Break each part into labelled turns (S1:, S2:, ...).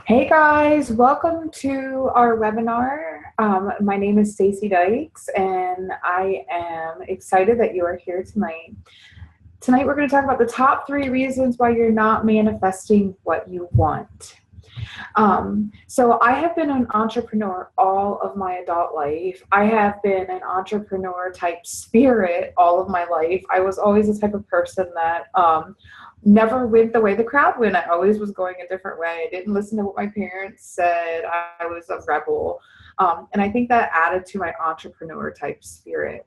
S1: Hey guys, welcome to our webinar. My name is Stacey Dykes and I am excited that you are here tonight. Tonight we're going to talk about the top 3 reasons why you're not manifesting what you want. So I have been an entrepreneur all of my adult life. I have been an entrepreneur type spirit all of my life. I was always the type of person that never went the way the crowd went. I always was going a different way. I didn't listen to what my parents said. I was a rebel. And I think that added to my entrepreneur type spirit.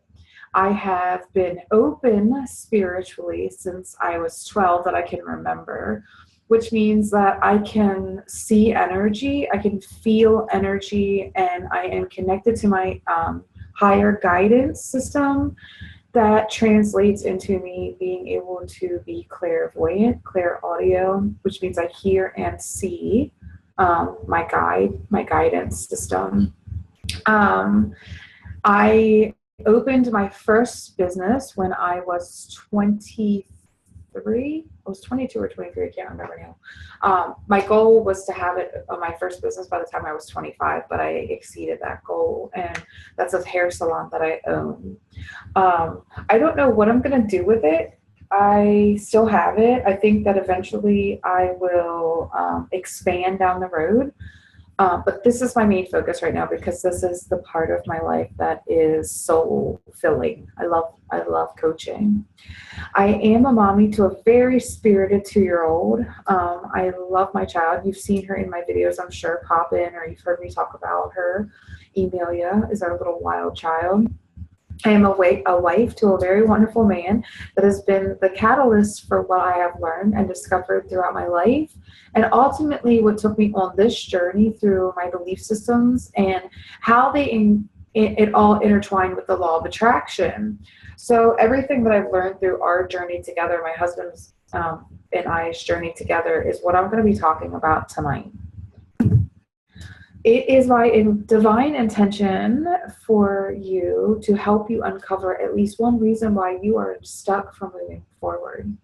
S1: I have been open spiritually since I was 12 that I can remember, which means that I can see energy, I can feel energy, and I am connected to my higher guidance system. That translates into me being able to be clairvoyant, clairaudio, which means I hear and see my guidance system. I opened my first business when I was 23. I was 22 or 23, I can't remember now. My goal was to have it on my first business by the time I was 25, but I exceeded that goal, and that's a hair salon that I own. I don't know what I'm going to do with it. I still have it. I think that eventually I will expand down the road. But this is my main focus right now because this is the part of my life that is soul filling. I love coaching. I am a mommy to a very spirited 2-year-old. I love my child. You've seen her in my videos, I'm sure, pop in, or you've heard me talk about her. Emilia is our little wild child. I am a wife to a very wonderful man that has been the catalyst for what I have learned and discovered throughout my life, and ultimately what took me on this journey through my belief systems and how it all intertwined with the law of attraction. So everything that I've learned through our journey together, my husband's and I's journey together, is what I'm going to be talking about tonight. It is my divine intention for you to help you uncover at least one reason why you are stuck from moving forward.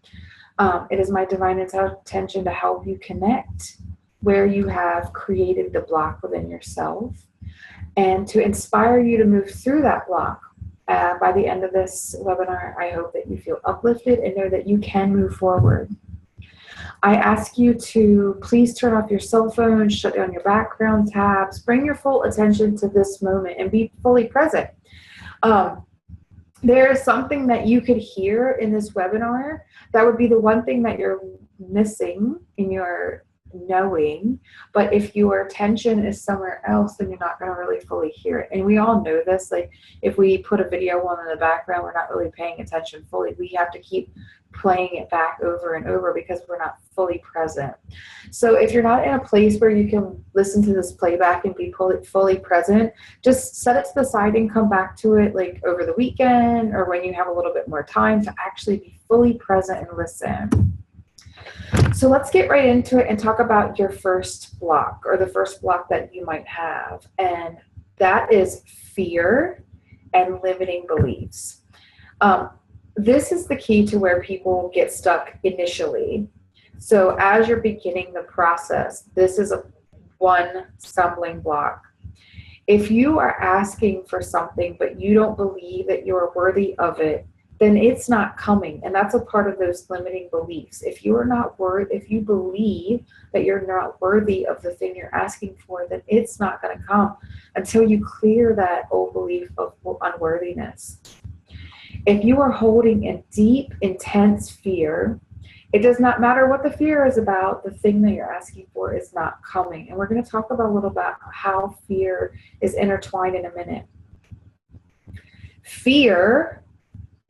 S1: It is my divine intention to help you connect where you have created the block within yourself and to inspire you to move through that block. By the end of this webinar, I hope that you feel uplifted and know that you can move forward. I ask you to please turn off your cell phone, shut down your background tabs, bring your full attention to this moment and be fully present. There is something that you could hear in this webinar that would be the one thing that you're missing in your knowing, but if your attention is somewhere else, then you're not going to really fully hear it. And we all know this, like if we put a video on in the background, we're not really paying attention fully. We have to keep playing it back over and over because we're not fully present. So if you're not in a place where you can listen to this playback and be fully present, just set it to the side and come back to it like over the weekend or when you have a little bit more time to actually be fully present and listen. So let's get right into it and talk about your first block, or the first block that you might have. And that is fear and limiting beliefs. This is the key to where people get stuck initially. So as you're beginning the process, this is one stumbling block. If you are asking for something, but you don't believe that you're worthy of it, then it's not coming. And that's a part of those limiting beliefs. If you believe that you're not worthy of the thing you're asking for, then it's not going to come until you clear that old belief of unworthiness. If you are holding a deep, intense fear, it does not matter what the fear is about, the thing that you're asking for is not coming. And we're going to talk about a little bit how fear is intertwined in a minute. Fear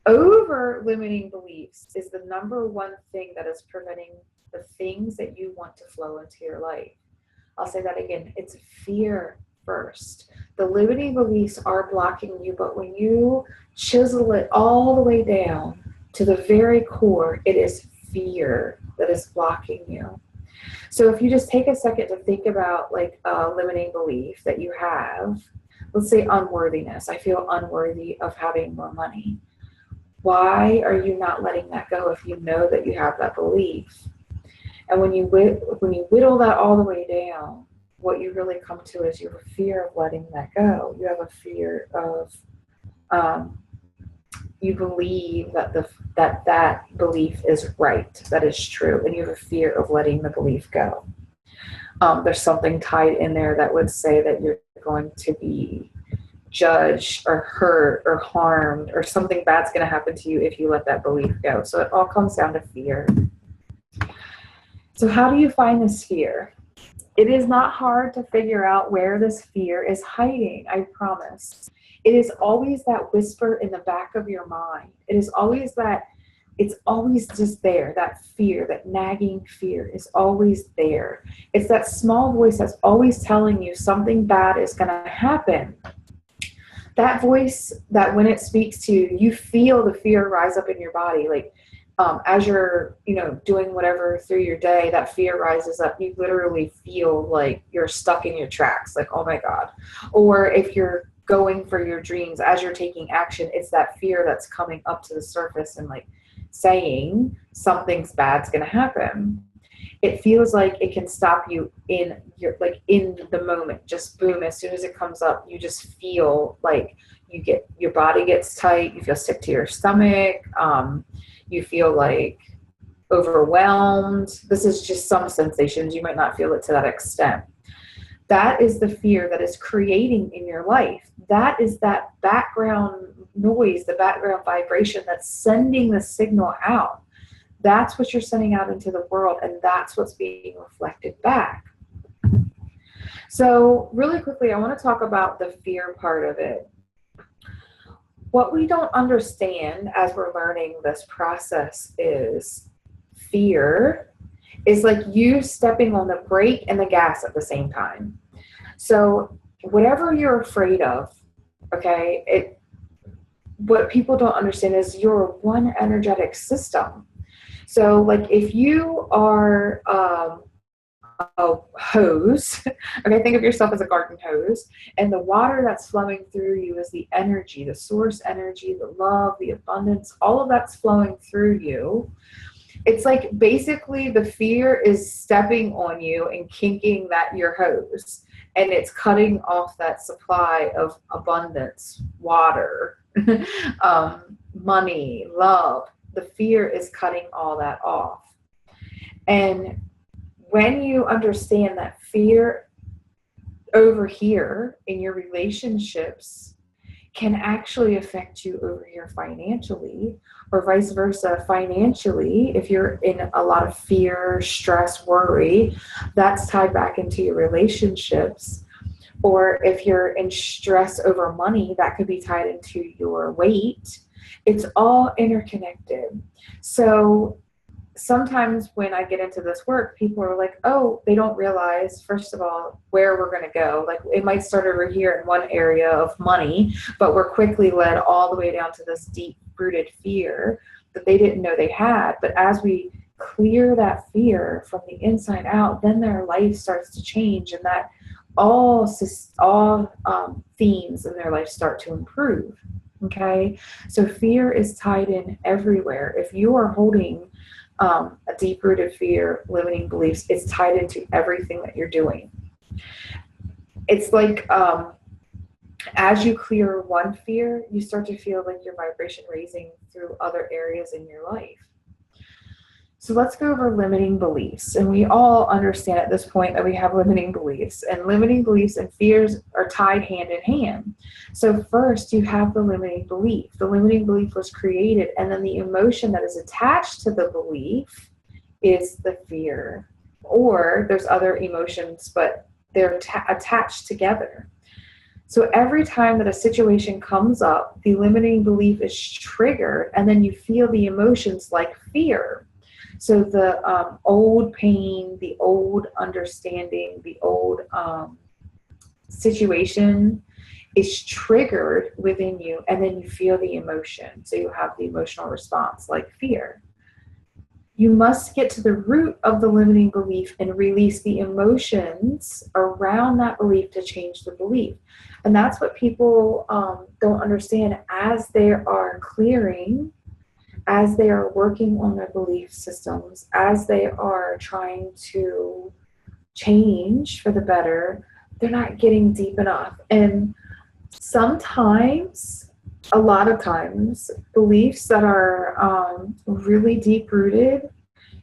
S1: over limiting beliefs is the number one thing that is preventing the things that you want to flow into your life. I'll say that again. It's fear first. The limiting beliefs are blocking you, but when you chisel it all the way down to the very core, it is fear that is blocking you. So if you just take a second to think about like a limiting belief that you have, let's say unworthiness. I feel unworthy of having more money. Why are you not letting that go if you know that you have that belief? And when you whittle that all the way down, what you really come to is you have a fear of letting that go. You have a fear of you believe that belief is right, that is true, and you have a fear of letting the belief go. There's something tied in there that would say that you're going to be judged or hurt or harmed, or something bad's going to happen to you if you let that belief go. So it all comes down to fear. So how do you find this fear? It is not hard to figure out where this fear is hiding, I promise. It is always that whisper in the back of your mind. It is always that, it's always just there. That fear, that nagging fear is always there. It's that small voice that's always telling you something bad is going to happen. That voice that when it speaks to you, you feel the fear rise up in your body. Like as you're, doing whatever through your day, that fear rises up. You literally feel like you're stuck in your tracks. Like, oh my God. Or if you're going for your dreams, as you're taking action, it's that fear that's coming up to the surface and like saying something's bad's going to happen. It feels like it can stop you in the moment. Just boom, as soon as it comes up, you just feel like your body gets tight. You feel sick to your stomach. You feel like overwhelmed. This is just some sensations. You might not feel it to that extent. That is the fear that is creating in your life. That is that background noise, the background vibration that's sending the signal out. That's what you're sending out into the world, and that's what's being reflected back. So really quickly, I want to talk about the fear part of it. What we don't understand as we're learning this process is fear is like you stepping on the brake and the gas at the same time. So whatever you're afraid of, okay, what people don't understand is you're one energetic system. So like if you are a hose, okay, think of yourself as a garden hose, and the water that's flowing through you is the energy, the source energy, the love, the abundance, all of that's flowing through you. It's like basically the fear is stepping on you and kinking your hose, and it's cutting off that supply of abundance, water, money, love. The fear is cutting all that off. And when you understand that fear over here in your relationships can actually affect you over here financially, or vice versa, financially, if you're in a lot of fear, stress, worry, that's tied back into your relationships. Or if you're in stress over money, that could be tied into your weight. It's all interconnected. So sometimes when I get into this work, people are like, oh, they don't realize, first of all, where we're going to go. Like it might start over here in one area of money, but we're quickly led all the way down to this deep-rooted fear that they didn't know they had. But as we clear that fear from the inside out, then their life starts to change, and that all themes in their life start to improve. Okay, so fear is tied in everywhere. If you are holding a deep-rooted fear, limiting beliefs, it's tied into everything that you're doing. It's like as you clear one fear, you start to feel like your vibration raising through other areas in your life. So let's go over limiting beliefs. And we all understand at this point that we have limiting beliefs. And limiting beliefs and fears are tied hand in hand. So first, you have the limiting belief. The limiting belief was created, and then the emotion that is attached to the belief is the fear. Or there's other emotions, but they're attached together. So every time that a situation comes up, the limiting belief is triggered, and then you feel the emotions like fear. So the old pain, the old understanding, the old situation is triggered within you, and then you feel the emotion. So you have the emotional response like fear. You must get to the root of the limiting belief and release the emotions around that belief to change the belief. And that's what people don't understand. As they are clearing as they are working on their belief systems, as they are trying to change for the better, they're not getting deep enough. And sometimes, a lot of times, beliefs that are really deep rooted,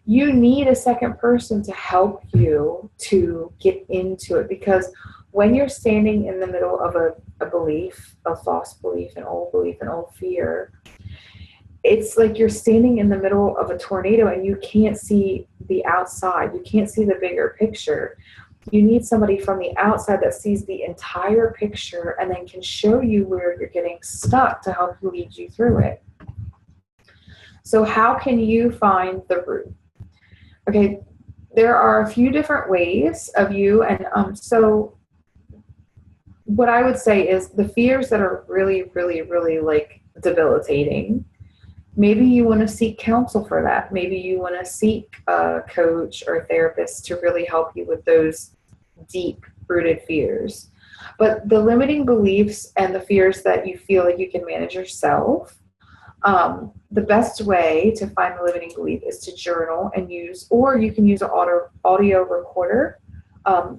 S1: you need a second person to help you to get into it. Because when you're standing in the middle of a belief, a false belief, an old fear, it's like you're standing in the middle of a tornado and you can't see the outside. You can't see the bigger picture. You need somebody from the outside that sees the entire picture and then can show you where you're getting stuck to help lead you through it. So how can you find the root? Okay, there are a few different ways of you, and so what I would say is the fears that are really, really, really like debilitating, maybe you want to seek counsel for that. Maybe you want to seek a coach or a therapist to really help you with those deep-rooted fears. But the limiting beliefs and the fears that you feel like you can manage yourself, the best way to find the limiting belief is to journal and use, or you can use an audio recorder.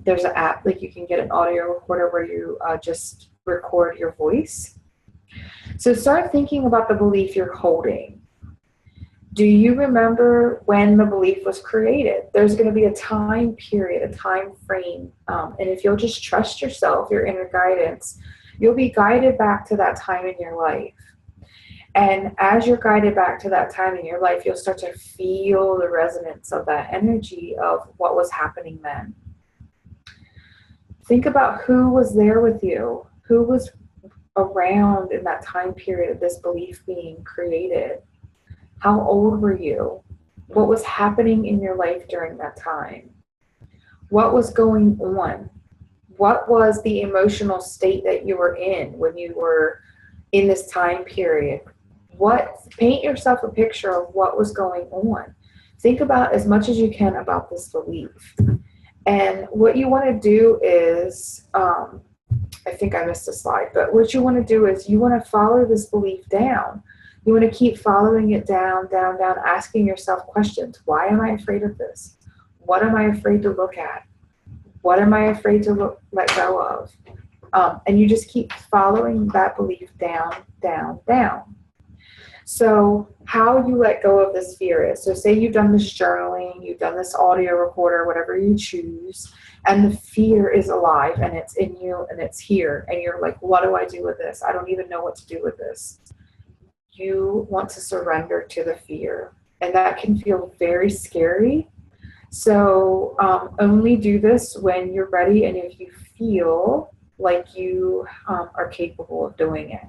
S1: There's an app, like you can get an audio recorder where you just record your voice. So start thinking about the belief you're holding. Do you remember when the belief was created? There's going to be a time period, a time frame. And if you'll just trust yourself, your inner guidance, you'll be guided back to that time in your life. And as you're guided back to that time in your life, you'll start to feel the resonance of that energy of what was happening then. Think about who was there with you, who was around in that time period of this belief being created. How old were you? What was happening in your life during that time? What was going on? What was the emotional state that you were in when you were in this time period? Paint yourself a picture of what was going on. Think about as much as you can about this belief. And what you want to do is, I think I missed a slide, but what you want to do is you want to follow this belief down. You want to keep following it down, down, down, asking yourself questions. Why am I afraid of this? What am I afraid to look at? What am I afraid to let go of? And you just keep following that belief down, down, down. So how you let go of this fear is, so say you've done this journaling, you've done this audio recorder, whatever you choose, and the fear is alive and it's in you and it's here. And you're like, what do I do with this? I don't even know what to do with this. You want to surrender to the fear. And that can feel very scary. So only do this when you're ready and if you feel like you are capable of doing it.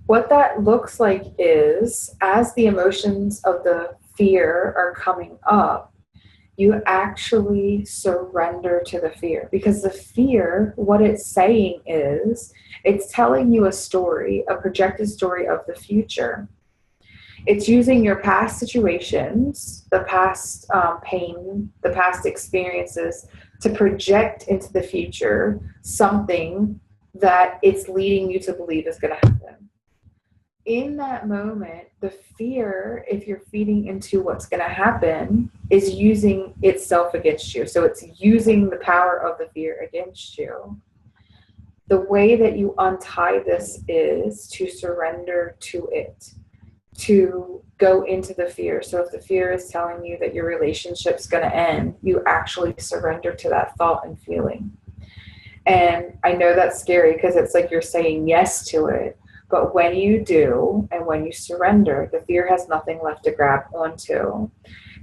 S1: What that looks like is, as the emotions of the fear are coming up, you actually surrender to the fear. Because the fear, what it's saying is, it's telling you a story, a projected story of the future. It's using your past situations, the past pain, the past experiences to project into the future something that it's leading you to believe is going to happen. In that moment, the fear, if you're feeding into what's going to happen, is using itself against you. So it's using the power of the fear against you. The way that you untie this is to surrender to it, to go into the fear. So if the fear is telling you that your relationship's going to end, you actually surrender to that thought and feeling. And I know that's scary because it's like you're saying yes to it. But when you do, and when you surrender, the fear has nothing left to grab onto.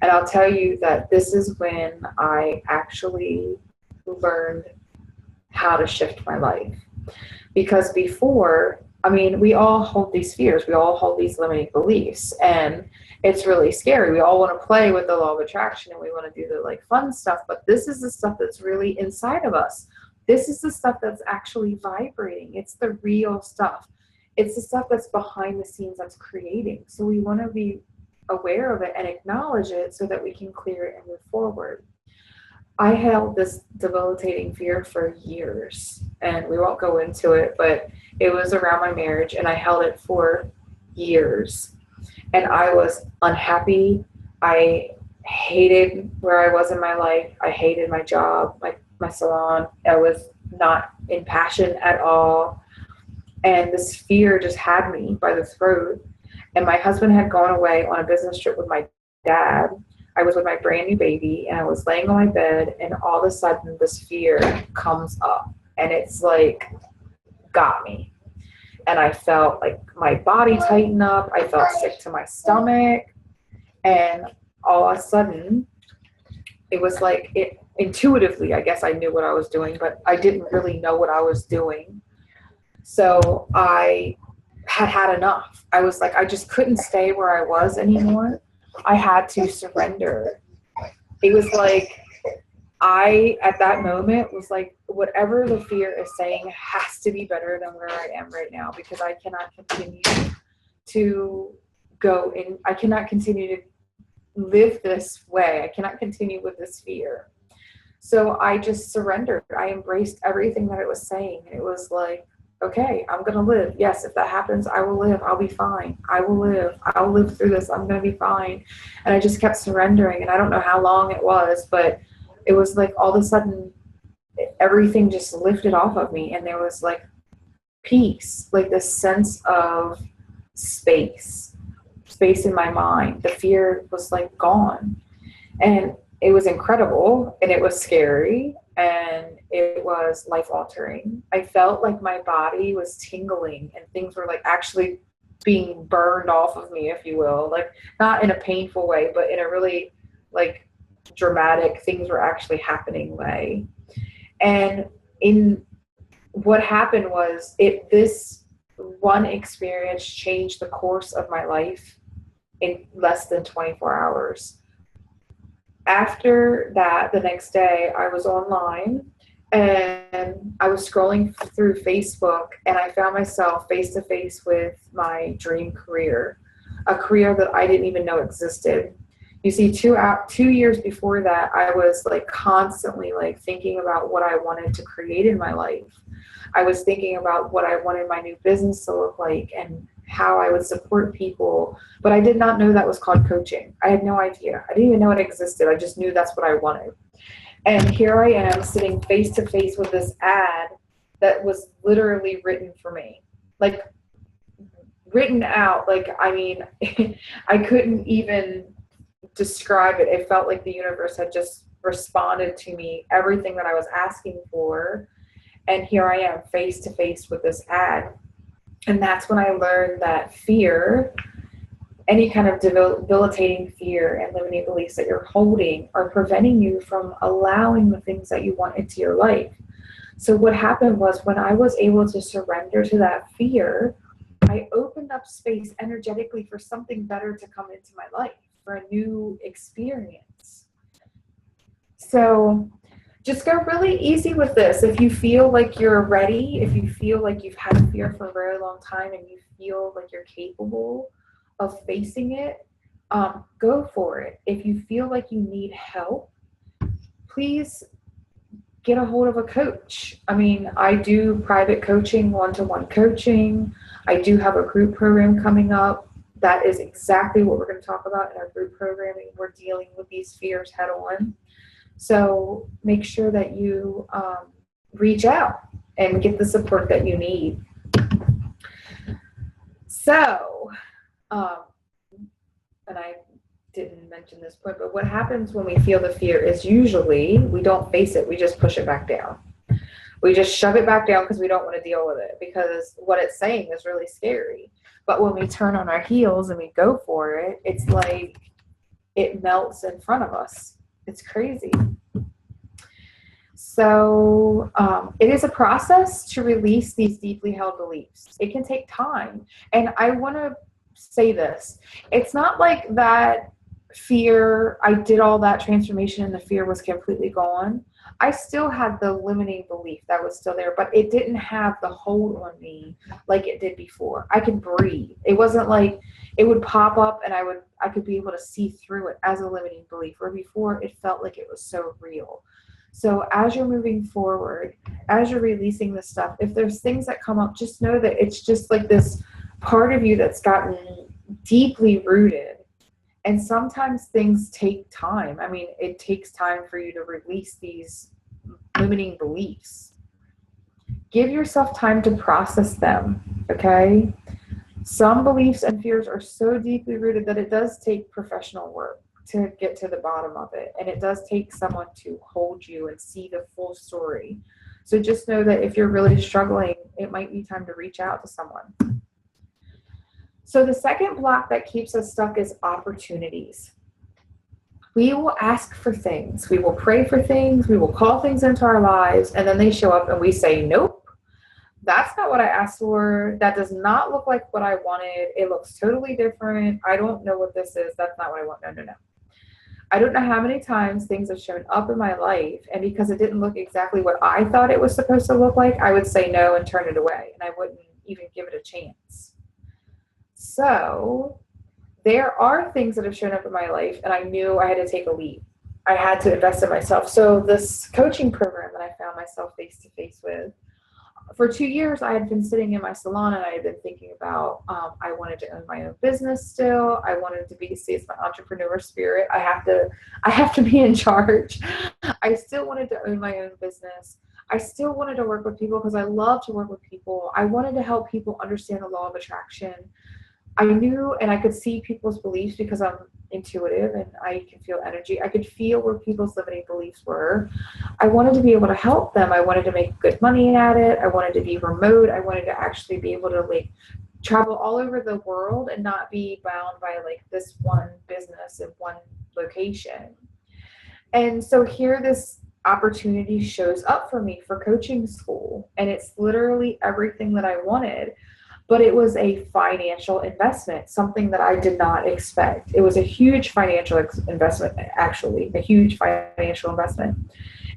S1: And I'll tell you that this is when I actually learned how to shift my life. Because before, I mean, we all hold these fears. We all hold these limiting beliefs. And it's really scary. We all want to play with the law of attraction and we want to do the like fun stuff. But this is the stuff that's really inside of us. This is the stuff that's actually vibrating. It's the real stuff. It's the stuff that's behind the scenes that's creating. So we want to be aware of it and acknowledge it so that we can clear it and move forward. I held this debilitating fear for years, and we won't go into it, but it was around my marriage, and I held it for years. and I was unhappy. I hated where I was in my life. I hated my job, my salon. I was not in passion at all. And this fear just had me by the throat. And my husband had gone away on a business trip with my dad. I was with my brand new baby, and I was laying on my bed, and all of a sudden this fear comes up, and it's like got me. And I felt like my body tighten up. I felt sick to my stomach. And all of a sudden, it was like it intuitively, I guess I knew what I was doing, but I didn't really know what I was doing. So I had enough. I was like, I just couldn't stay where I was anymore. I had to surrender. It was like, at that moment was like, whatever the fear is saying has to be better than where I am right now, because I cannot continue to go in. I cannot continue to live this way. I cannot continue with this fear. So I just surrendered. I embraced everything that it was saying. It was like, okay, I'm going to live. Yes, if that happens, I will live. I'll be fine. I will live. I'll live through this. I'm going to be fine. And I just kept surrendering. And I don't know how long it was, but it was like all of a sudden everything just lifted off of me. And there was like peace, like this sense of space in my mind. The fear was like gone. And it was incredible, and it was scary, and it was life-altering. I felt like my body was tingling, and things were like actually being burned off of me, if you will, like not in a painful way, but in a really like dramatic, things were actually happening way. And in what happened was this one experience changed the course of my life in less than 24 hours. After that, the next day, I was online and I was scrolling through Facebook, and I found myself face to face with my dream career, a career that I didn't even know existed. You see, 2 years before that, I was like constantly like thinking about what I wanted to create in my life. I was thinking about what I wanted my new business to look like and how I would support people, but I did not know that was called coaching. I had no idea. I didn't even know it existed. I just knew that's what I wanted. And here I am sitting face to face with this ad that was literally written for me, like written out. Like, I mean, I couldn't even describe it. It felt like the universe had just responded to me, everything that I was asking for. And here I am face to face with this ad. And that's when I learned that fear, any kind of debilitating fear and limiting beliefs that you're holding, are preventing you from allowing the things that you want into your life. So what happened was, when I was able to surrender to that fear, I opened up space energetically for something better to come into my life, for a new experience. So just go really easy with this. If you feel like you're ready, if you feel like you've had fear for a very long time and you feel like you're capable of facing it, go for it. If you feel like you need help, please get a hold of a coach. I mean, I do private coaching, one-to-one coaching. I do have a group program coming up. That is exactly what we're going to talk about in our group programming. We're dealing with these fears head on. So make sure that you reach out and get the support that you need. So, and I didn't mention this point, but what happens when we feel the fear is usually we don't face it. We just push it back down. We just shove it back down because we don't want to deal with it, because what it's saying is really scary. But when we turn on our heels and we go for it, it's like it melts in front of us. It's crazy. So it is a process to release these deeply held beliefs. It can take time. And I want to say this. It's not like that fear, I did all that transformation and the fear was completely gone. I still had the limiting belief that was still there, but it didn't have the hold on me like it did before. I could breathe. It wasn't like it would pop up and I could be able to see through it as a limiting belief, where before it felt like it was so real. So as you're moving forward, as you're releasing this stuff, if there's things that come up, just know that it's just like this part of you that's gotten deeply rooted. And sometimes things take time. I mean, it takes time for you to release these limiting beliefs. Give yourself time to process them, okay? Some beliefs and fears are so deeply rooted that it does take professional work to get to the bottom of it. And it does take someone to hold you and see the full story. So just know that if you're really struggling, it might be time to reach out to someone. So the second block that keeps us stuck is opportunities. We will ask for things. We will pray for things. We will call things into our lives, and then they show up and we say, nope, that's not what I asked for. That does not look like what I wanted. It looks totally different. I don't know what this is. That's not what I want. No, no, no. I don't know how many times things have shown up in my life, and because it didn't look exactly what I thought it was supposed to look like, I would say no and turn it away, and I wouldn't even give it a chance. So there are things that have shown up in my life, and I knew I had to take a leap. I had to invest in myself. So this coaching program that I found myself face to face with, for 2 years, I had been sitting in my salon and I had been thinking about, I wanted to own my own business still. I wanted to see it's my entrepreneur spirit. I have to be in charge. I still wanted to own my own business. I still wanted to work with people because I love to work with people. I wanted to help people understand the law of attraction. I knew and I could see people's beliefs because I'm intuitive and I can feel energy. I could feel where people's limiting beliefs were. I wanted to be able to help them. I wanted to make good money at it. I wanted to be remote. I wanted to actually be able to travel all over the world and not be bound by this one business in one location. And so here this opportunity shows up for me for coaching school, and it's literally everything that I wanted. But it was a financial investment, something that I did not expect. It was a huge financial investment, actually, a huge financial investment.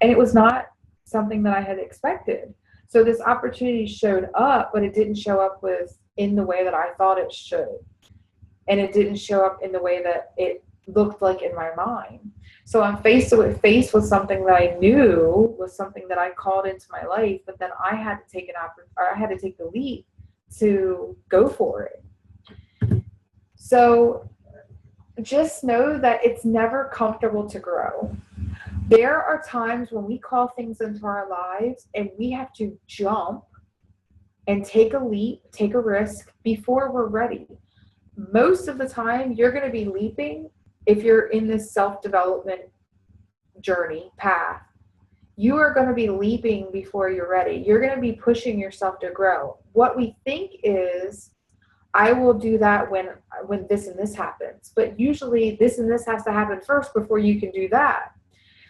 S1: And it was not something that I had expected. So this opportunity showed up, but it didn't show up in the way that I thought it should. And it didn't show up in the way that it looked like in my mind. So I'm faced with something that I knew was something that I called into my life, but then I had to take the leap to go for it. So just know that it's never comfortable to grow. There are times when we call things into our lives and we have to jump and take a leap, take a risk before we're ready. Most of the time, you're going to be leaping if you're in this self-development journey path. You are going to be leaping before you're ready. You're going to be pushing yourself to grow. What we think is, I will do that when this and this happens. But usually this and this has to happen first before you can do that.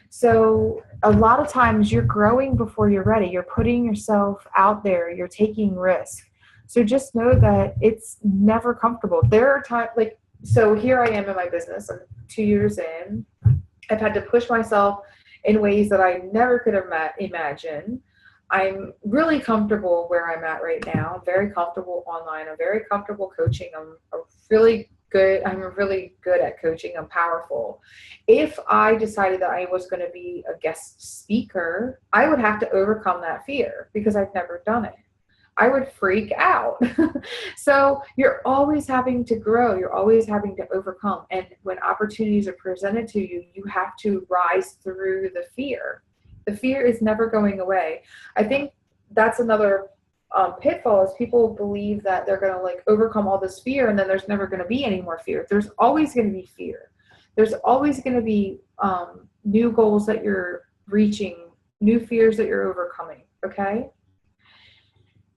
S1: So a lot of times you're growing before you're ready. You're putting yourself out there. You're taking risks. So just know that it's never comfortable. There are times so here I am in my business. I'm 2 years in. I've had to push myself in ways that I never could have imagined. I'm really comfortable where I'm at right now. I'm very comfortable online. I'm very comfortable coaching. I'm really good at coaching. I'm powerful. If I decided that I was going to be a guest speaker, I would have to overcome that fear because I've never done it. I would freak out. So you're always having to grow. You're always having to overcome. And when opportunities are presented to you, you have to rise through the fear. The fear is never going away. I think that's another pitfall is people believe that they're going to overcome all this fear and then there's never going to be any more fear. There's always going to be fear. There's always going to be new goals that you're reaching, new fears that you're overcoming. Okay?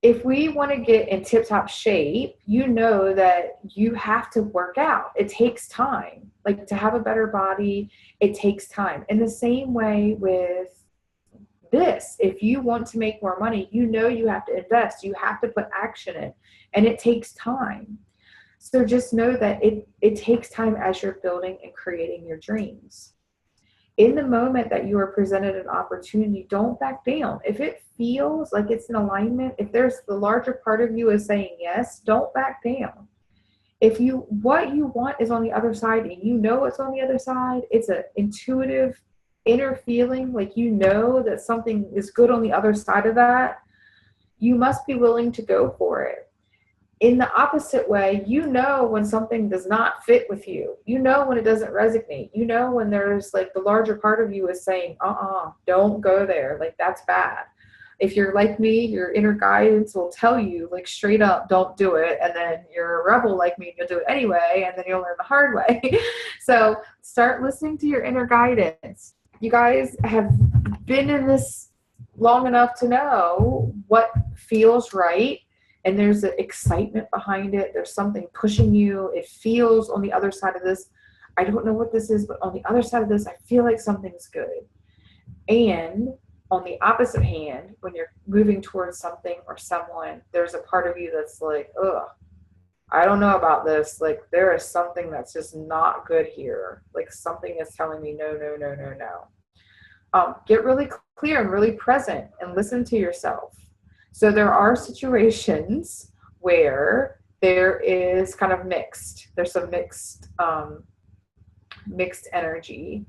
S1: If we want to get in tip-top shape, you know that you have to work out. It takes time. To have a better body, it takes time. In the same way with this, if you want to make more money, you know you have to invest. You have to put action in, and it takes time. So just know that it takes time as you're building and creating your dreams. In the moment that you are presented an opportunity, don't back down. If it feels like it's in alignment, if there's the larger part of you is saying yes, don't back down. If what you want is on the other side and you know it's on the other side, it's an intuitive inner feeling, you know that something is good on the other side of that, you must be willing to go for it. In the opposite way, you know when something does not fit with you. You know when it doesn't resonate. You know when there's like the larger part of you is saying, don't go there. Like that's bad. If you're like me, your inner guidance will tell you like straight up, don't do it. And then you're a rebel like me, you'll do it anyway. And then you'll learn the hard way. So start listening to your inner guidance. You guys have been in this long enough to know what feels right. And there's an excitement behind it. There's something pushing you. It feels on the other side of this. I don't know what this is, but on the other side of this, I feel like something's good. And on the opposite hand, when you're moving towards something or someone, there's a part of you that's like, ugh, I don't know about this. Like there is something that's just not good here. Like something is telling me no, no, no, no, no. Get really clear and really present and listen to yourself. So there are situations where there is kind of mixed. There's some mixed energy.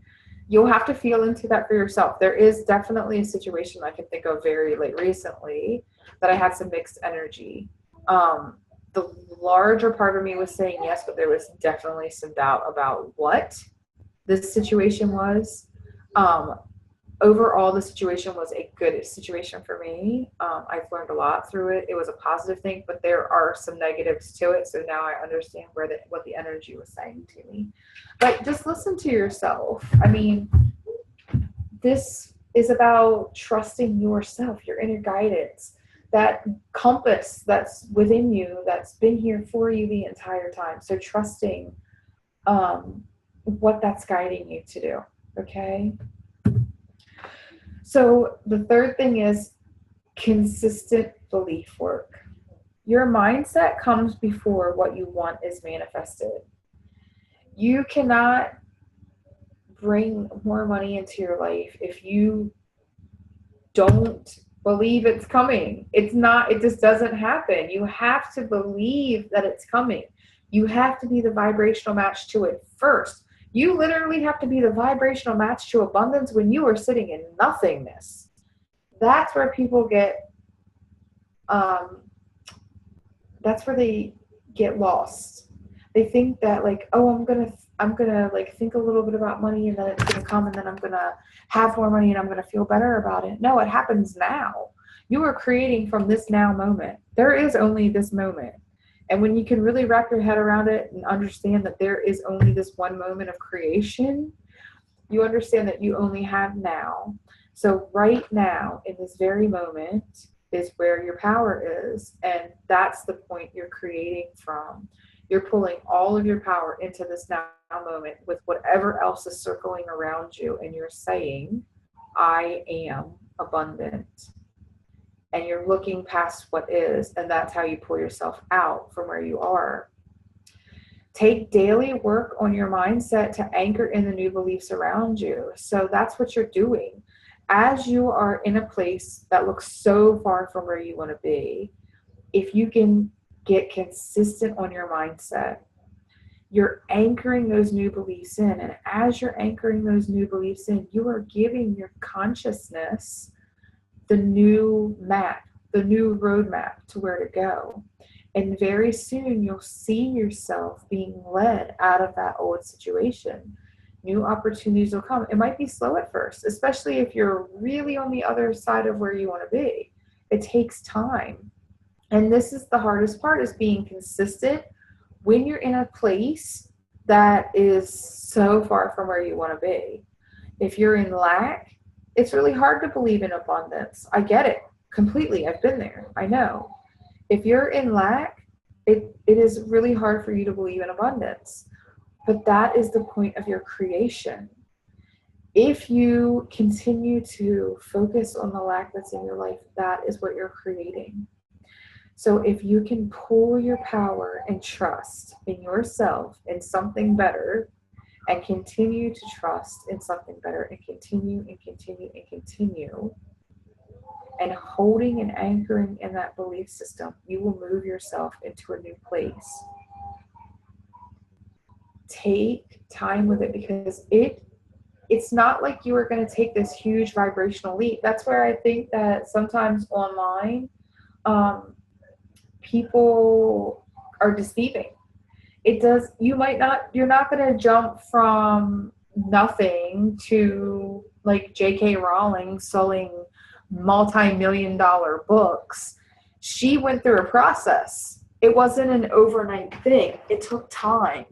S1: You'll have to feel into that for yourself. There is definitely a situation I can think of very recently that I had some mixed energy. The larger part of me was saying yes, but there was definitely some doubt about what this situation was. Overall, the situation was a good situation for me. I've learned a lot through it. It was a positive thing, but there are some negatives to it. So now I understand what the energy was saying to me. But just listen to yourself. I mean, this is about trusting yourself, your inner guidance, that compass that's within you, that's been here for you the entire time. So trusting what that's guiding you to do. Okay. So the third thing is consistent belief work. Your mindset comes before what you want is manifested. You cannot bring more money into your life if you don't believe it's coming. It just doesn't happen. You have to believe that it's coming. You have to be the vibrational match to it first. You literally have to be the vibrational match to abundance when you are sitting in nothingness. That's where people get, that's where they get lost. They think that like, oh, I'm gonna like think a little bit about money and then it's gonna come and then I'm gonna have more money and I'm gonna feel better about it. No, it happens now. You are creating from this now moment. There is only this moment. And when you can really wrap your head around it and understand that there is only this one moment of creation, you understand that you only have now. So right now, in this very moment, is where your power is. And that's the point you're creating from. You're pulling all of your power into this now moment with whatever else is circling around you. And you're saying, I am abundant. And you're looking past what is, and that's how you pull yourself out from where you are. Take daily work on your mindset to anchor in the new beliefs around you. So that's what you're doing. As you are in a place that looks so far from where you want to be, if you can get consistent on your mindset, you're anchoring those new beliefs in. And as you're anchoring those new beliefs in, you are giving your consciousness the new map, the new roadmap to where to go. And very soon you'll see yourself being led out of that old situation. New opportunities will come. It might be slow at first, especially if you're really on the other side of where you want to be. It takes time. And this is the hardest part, is being consistent when you're in a place that is so far from where you want to be. If you're in lack, it's really hard to believe in abundance. I get it completely. I've been there. I know. If you're in lack, it is really hard for you to believe in abundance. But that is the point of your creation. If you continue to focus on the lack that's in your life, that is what you're creating. So if you can pull your power and trust in yourself in something better, and continue to trust in something better, and continue and continue and continue, and holding and anchoring in that belief system, you will move yourself into a new place. Take time with it, because it's not like you are going to take this huge vibrational leap. That's where I think that sometimes online, people are deceiving. You're not going to jump from nothing to like J.K. Rowling selling multi-million-dollar books. She went through a process. It wasn't an overnight thing. It took time.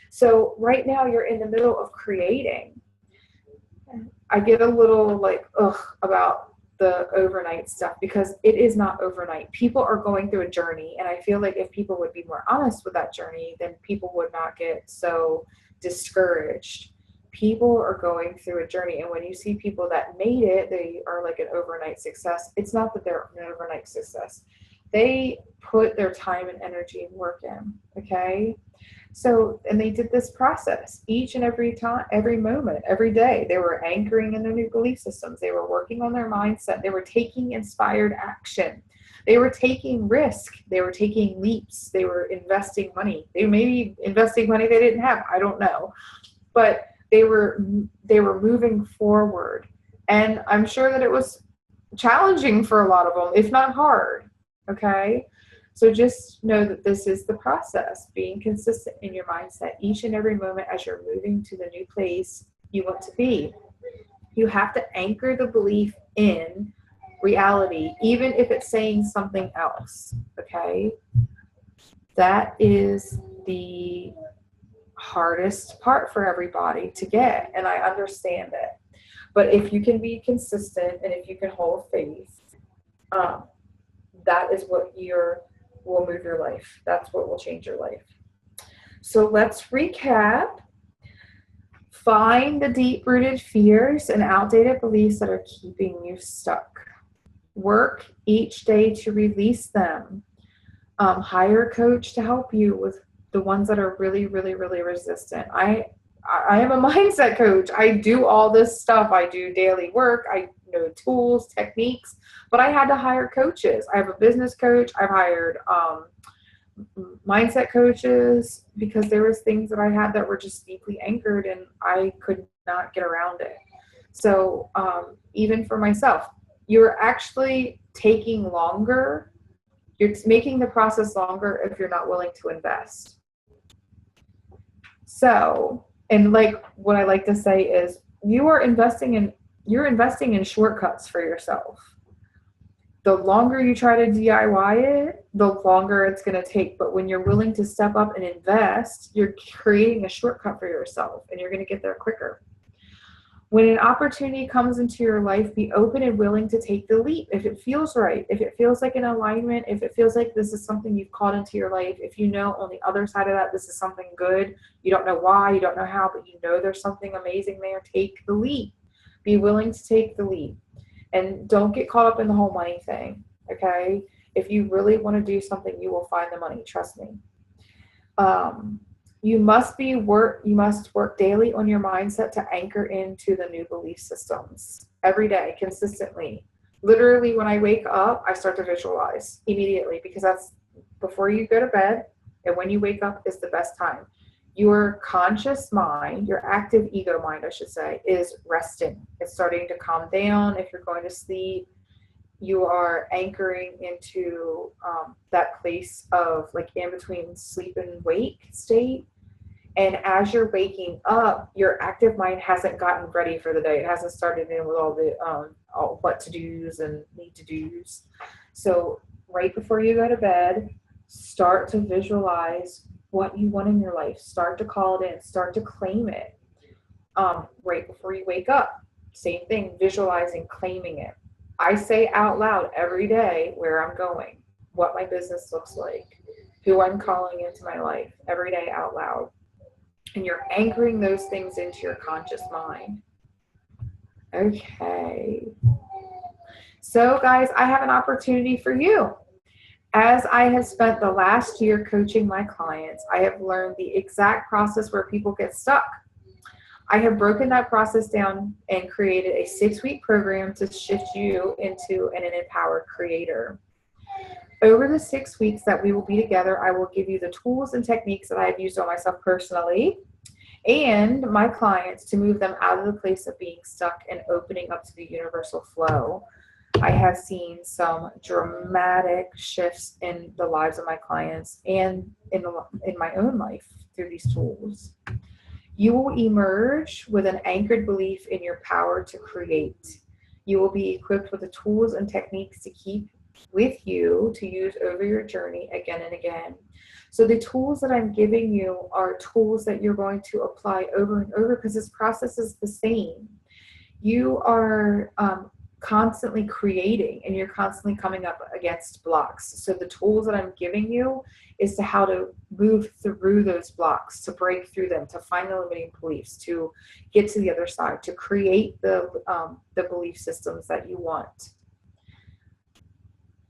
S1: So right now you're in the middle of creating. I get a little like, ugh, about the overnight stuff because it is not overnight. People are going through a journey, and I feel like if people would be more honest with that journey, then people would not get so discouraged. People are going through a journey, and when you see people that made it, they are like an overnight success. It's not that they're an overnight success. They put their time and energy and work in, okay? So, and they did this process each and every time, every moment, every day. They were anchoring in their new belief systems. They were working on their mindset. They were taking inspired action. They were taking risk. They were taking leaps. They were investing money. They may be investing money they didn't have. I don't know. But they were moving forward. And I'm sure that it was challenging for a lot of them, if not hard. Okay? So just know that this is the process, being consistent in your mindset each and every moment as you're moving to the new place you want to be. You have to anchor the belief in reality, even if it's saying something else, okay? That is the hardest part for everybody to get, and I understand it. But if you can be consistent and if you can hold faith, that is what will move your life. That's what will change your life. So let's recap. Find the deep-rooted fears and outdated beliefs that are keeping you stuck. Work each day to release them. Hire a coach to help you with the ones that are really, really, really resistant. I am a mindset coach. I do all this stuff. I do daily work. I know tools, techniques, but I had to hire coaches. I have a business coach. I've hired mindset coaches because there was things that I had that were just deeply anchored and I could not get around it. So even for myself, you're actually taking longer. You're making the process longer if you're not willing to invest. So, and like what I like to say is you're investing in shortcuts for yourself. The longer you try to DIY it, the longer it's going to take. But when you're willing to step up and invest, you're creating a shortcut for yourself and you're going to get there quicker. When an opportunity comes into your life, be open and willing to take the leap. If it feels right, if it feels like an alignment, if it feels like this is something you've called into your life, if you know on the other side of that, this is something good, you don't know why, you don't know how, but you know there's something amazing there, take the leap. Be willing to take the leap. And don't get caught up in the whole money thing, okay? If you really want to do something, you will find the money, trust me. You must work daily on your mindset to anchor into the new belief systems every day, consistently. Literally, when I wake up, I start to visualize immediately because that's before you go to bed and when you wake up is the best time. Your conscious mind, your active ego mind, I should say, is resting. It's starting to calm down. If you're going to sleep, you are anchoring into that place of like in between sleep and wake state. And as you're waking up, your active mind hasn't gotten ready for the day. It hasn't started in with all the all what to do's and need to do's. So right before you go to bed, start to visualize what you want in your life. Start to call it in. Start to claim it. Right before you wake up, same thing, visualizing, claiming it. I say out loud every day where I'm going, what my business looks like, who I'm calling into my life every day out loud. And you're anchoring those things into your conscious mind. Okay. So guys, I have an opportunity for you. As I have spent the last year coaching my clients, I have learned the exact process where people get stuck. I have broken that process down and created a 6-week program to shift you into an empowered creator. Over the 6 weeks that we will be together, I will give you the tools and techniques that I have used on myself personally and my clients to move them out of the place of being stuck and opening up to the universal flow. I have seen some dramatic shifts in the lives of my clients and in my own life through these tools. You will emerge with an anchored belief in your power to create. You will be equipped with the tools and techniques to keep with you to use over your journey again and again. So the tools that I'm giving you are tools that you're going to apply over and over because this process is the same. You are constantly creating and you're constantly coming up against blocks. So the tools that I'm giving you is to how to move through those blocks, to break through them, to find the limiting beliefs, to get to the other side, to create the belief systems that you want.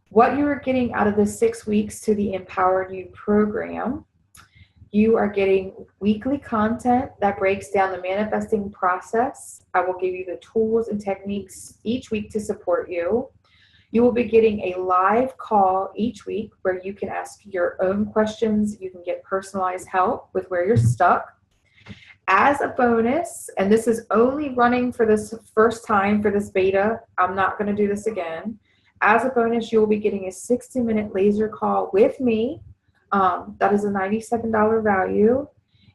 S1: What you are getting out of the 6 weeks to the Empowered You program, you are getting weekly content that breaks down the manifesting process. I will give you the tools and techniques each week to support you. You will be getting a live call each week where you can ask your own questions. You can get personalized help with where you're stuck. As a bonus, and this is only running for this first time for this beta, I'm not going to do this again. As a bonus, you will be getting a 60-minute laser call with me. That is a $97 value.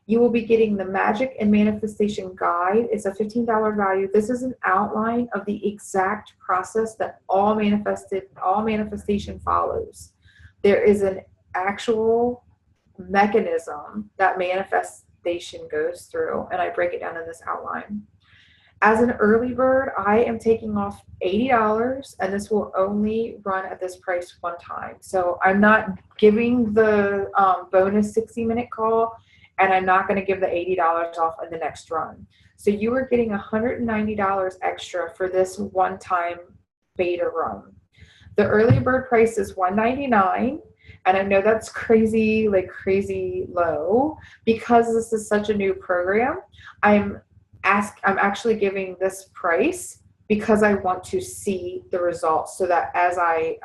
S1: You will be getting the Magic and Manifestation Guide. It's a $15 value. This is an outline of the exact process that all manifestation follows. There is an actual mechanism that manifestation goes through, and I break it down in this outline. As an early bird, I am taking off $80, and this will only run at this price one time. So I'm not giving the bonus 60-minute call, and I'm not going to give the $80 off in the next run. So you are getting $190 extra for this one-time beta run. The early bird price is $199, and I know that's crazy low because this is such a new program. I'm actually giving this price because I want to see the results so that as I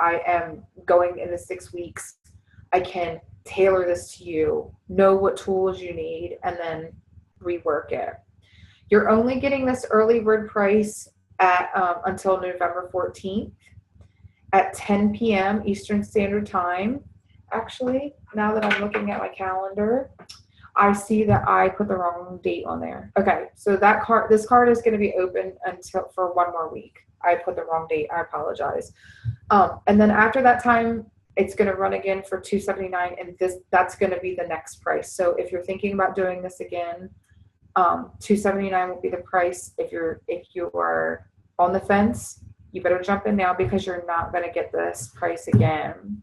S1: am going in the 6 weeks, I can tailor this to you, know what tools you need, and then rework it. You're only getting this early bird price at until November 14th at 10 p.m. Eastern Standard Time. Actually, now that I'm looking at my calendar, I see that I put the wrong date on there. Okay, so this card is going to be open for one more week. I put the wrong date. I apologize. And then after that time, it's going to run again for $279, and that's going to be the next price. So if you're thinking about doing this again, $279 will be the price. If you are on the fence, you better jump in now because you're not going to get this price again.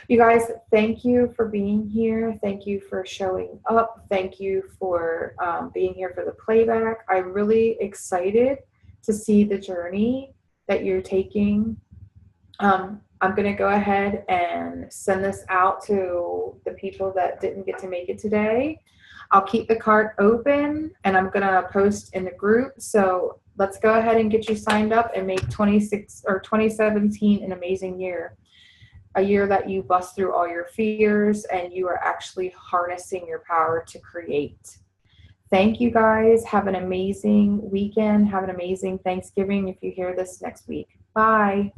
S1: You guys, thank you for being here. Thank you for showing up. Thank you for being here for the playback. I'm really excited to see the journey that you're taking. I'm going to go ahead and send this out to the people that didn't get to make it today. I'll keep the card open and I'm going to post in the group. So let's go ahead and get you signed up and make 2017 an amazing year. A year that you bust through all your fears and you are actually harnessing your power to create. Thank you guys. Have an amazing weekend. Have an amazing Thanksgiving if you hear this next week. Bye.